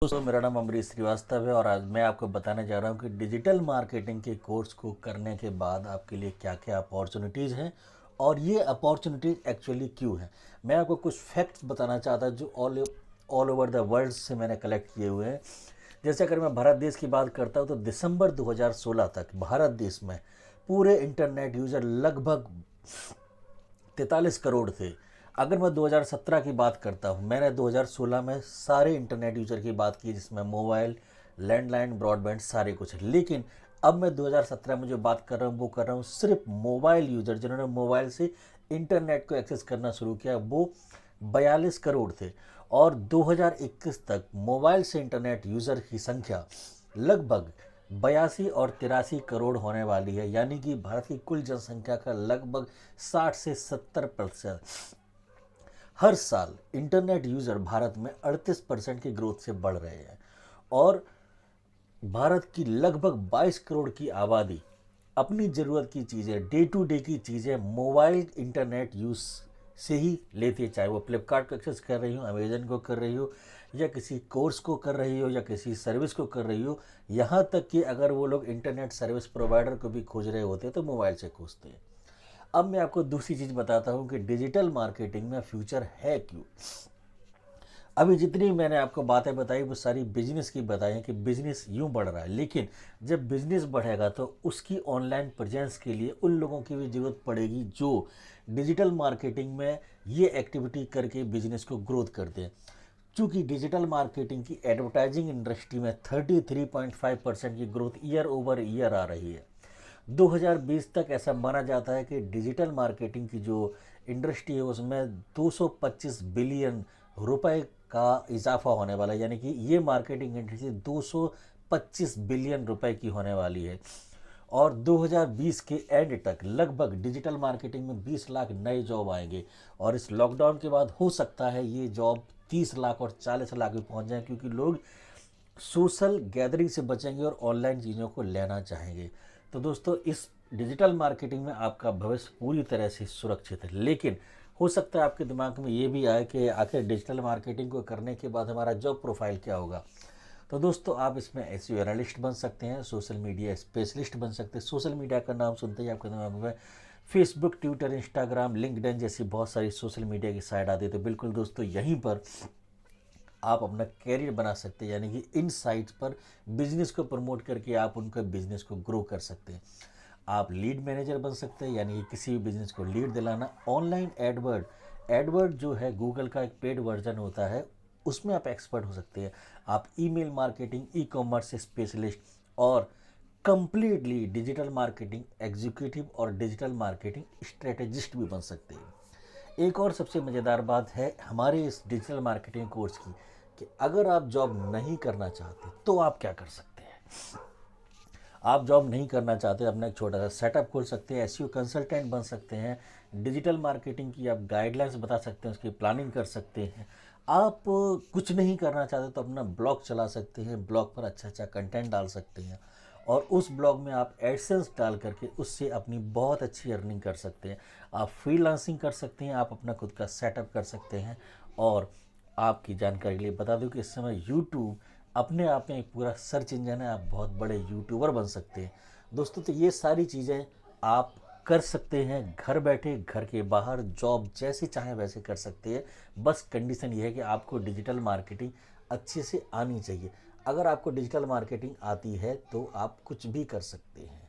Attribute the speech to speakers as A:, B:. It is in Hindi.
A: दोस्तों, मेरा नाम अमरीश श्रीवास्तव है और आज मैं आपको बताने जा रहा हूँ कि डिजिटल मार्केटिंग के कोर्स को करने के बाद आपके लिए क्या क्या अपॉर्चुनिटीज़ हैं और ये अपॉर्चुनिटीज़ एक्चुअली क्यों हैं। मैं आपको कुछ फैक्ट्स बताना चाहता हूँ जो ऑल ओवर द वर्ल्ड से मैंने कलेक्ट किए हुए हैं। जैसे अगर मैं भारत देश की बात करता हूँ तो दिसंबर 2016 तक भारत देश में पूरे इंटरनेट यूज़र लगभग 43 करोड़ थे। अगर मैं 2017 की बात करता हूँ, मैंने 2016 में सारे इंटरनेट यूज़र की बात की जिसमें मोबाइल, लैंडलाइन, ब्रॉडबैंड सारे कुछ है। लेकिन अब मैं 2017 में जो बात कर रहा हूँ वो कर रहा हूँ सिर्फ मोबाइल यूज़र जिन्होंने मोबाइल से इंटरनेट को एक्सेस करना शुरू किया, वो 42 करोड़ थे। और 2021 तक मोबाइल से इंटरनेट यूज़र की संख्या लगभग 82 और 83 करोड़ होने वाली है, यानी कि भारत की कुल जनसंख्या का लगभग 60 से 70% हर साल इंटरनेट यूज़र भारत में 38% की ग्रोथ से बढ़ रहे हैं। और भारत की लगभग 22 करोड़ की आबादी अपनी ज़रूरत की चीज़ें, डे टू डे की चीज़ें मोबाइल इंटरनेट यूज़ से ही लेती है, चाहे वो फ्लिपकार्ट को एक्सेस कर रही हो, अमेजन को कर रही हो, या किसी कोर्स को कर रही हो, या किसी सर्विस को कर रही हो। यहाँ तक कि अगर वो लोग इंटरनेट सर्विस प्रोवाइडर को भी खोज रहे होते हैं तो मोबाइल से खोजते हैं। अब मैं आपको दूसरी चीज़ बताता हूँ कि डिजिटल मार्केटिंग में फ्यूचर है क्यों। अभी जितनी मैंने आपको बातें बताई वो सारी बिजनेस की बताई हैं कि बिजनेस यूं बढ़ रहा है, लेकिन जब बिजनेस बढ़ेगा तो उसकी ऑनलाइन प्रेजेंस के लिए उन लोगों की भी ज़रूरत पड़ेगी जो डिजिटल मार्केटिंग में ये एक्टिविटी करके बिजनेस को ग्रोथ करते हैं। चूँकि डिजिटल मार्केटिंग की एडवर्टाइजिंग इंडस्ट्री में 33.5% की ग्रोथ ईयर ओवर ईयर आ रही है। 2020 तक ऐसा माना जाता है कि डिजिटल मार्केटिंग की जो इंडस्ट्री है उसमें 225 बिलियन रुपए का इजाफा होने वाला है, यानी कि ये मार्केटिंग इंडस्ट्री 225 बिलियन रुपए की होने वाली है। और 2020 के एंड तक लगभग डिजिटल मार्केटिंग में 20 लाख नए जॉब आएंगे। और इस लॉकडाउन के बाद हो सकता है ये जॉब 30 लाख और 40 लाख भी पहुंच जाए, क्योंकि लोग सोशल गैदरिंग से बचेंगे और ऑनलाइन चीज़ों को लेना चाहेंगे। तो दोस्तों, इस डिजिटल मार्केटिंग में आपका भविष्य पूरी तरह से सुरक्षित है। लेकिन हो सकता है आपके दिमाग में ये भी आए कि आखिर डिजिटल मार्केटिंग को करने के बाद हमारा जॉब प्रोफाइल क्या होगा। तो दोस्तों, आप इसमें एसईओ एनालिस्ट बन सकते हैं, सोशल मीडिया स्पेशलिस्ट बन सकते हैं। सोशल मीडिया का नाम सुनते ही आपके दिमाग में फेसबुक, ट्विटर, इंस्टाग्राम, लिंक्डइन जैसी बहुत सारी सोशल मीडिया की साइट आती है। तो बिल्कुल दोस्तों, यहीं पर आप अपना कैरियर बना सकते हैं, यानी कि इन साइट्स पर बिजनेस को प्रमोट करके आप उनके बिजनेस को ग्रो कर सकते हैं। आप लीड मैनेजर बन सकते हैं, यानी कि किसी भी बिजनेस को लीड दिलाना। ऑनलाइन एडवर्ड एडवर्ड जो है गूगल का एक पेड वर्जन होता है, उसमें आप एक्सपर्ट हो सकते हैं। आप email marketing, e commerce specialist और कंप्लीटली डिजिटल मार्केटिंग एग्जीक्यूटिव और डिजिटल मार्केटिंग स्ट्रेटेजिस्ट भी बन सकते हैं। एक और सबसे मज़ेदार बात है हमारे इस डिजिटल मार्केटिंग कोर्स की कि अगर आप जॉब नहीं करना चाहते तो आप क्या कर सकते हैं। आप जॉब नहीं करना चाहते, अपना एक छोटा सा सेटअप खोल सकते हैं, एसईओ कंसल्टेंट बन सकते हैं, डिजिटल मार्केटिंग की आप गाइडलाइंस बता सकते हैं, उसकी प्लानिंग कर सकते हैं। आप कुछ नहीं करना चाहते तो अपना ब्लॉग चला सकते हैं, ब्लॉग पर अच्छा अच्छा कंटेंट डाल सकते हैं और उस ब्लॉग में आप एडसेंस डाल करके उससे अपनी बहुत अच्छी अर्निंग कर सकते हैं। आप फ्रीलांसिंग कर सकते हैं, आप अपना खुद का सेटअप कर सकते हैं। और आपकी जानकारी के लिए बता दूं कि इस समय यूट्यूब अपने आप में एक पूरा सर्च इंजन है, आप बहुत बड़े यूट्यूबर बन सकते हैं। दोस्तों, तो ये सारी चीज़ें आप कर सकते हैं घर बैठे, घर के बाहर, जॉब जैसे चाहें वैसे कर सकते हैं। बस कंडीशन ये है कि आपको डिजिटल मार्केटिंग अच्छे से आनी चाहिए। अगर आपको डिजिटल मार्केटिंग आती है तो आप कुछ भी कर सकते हैं।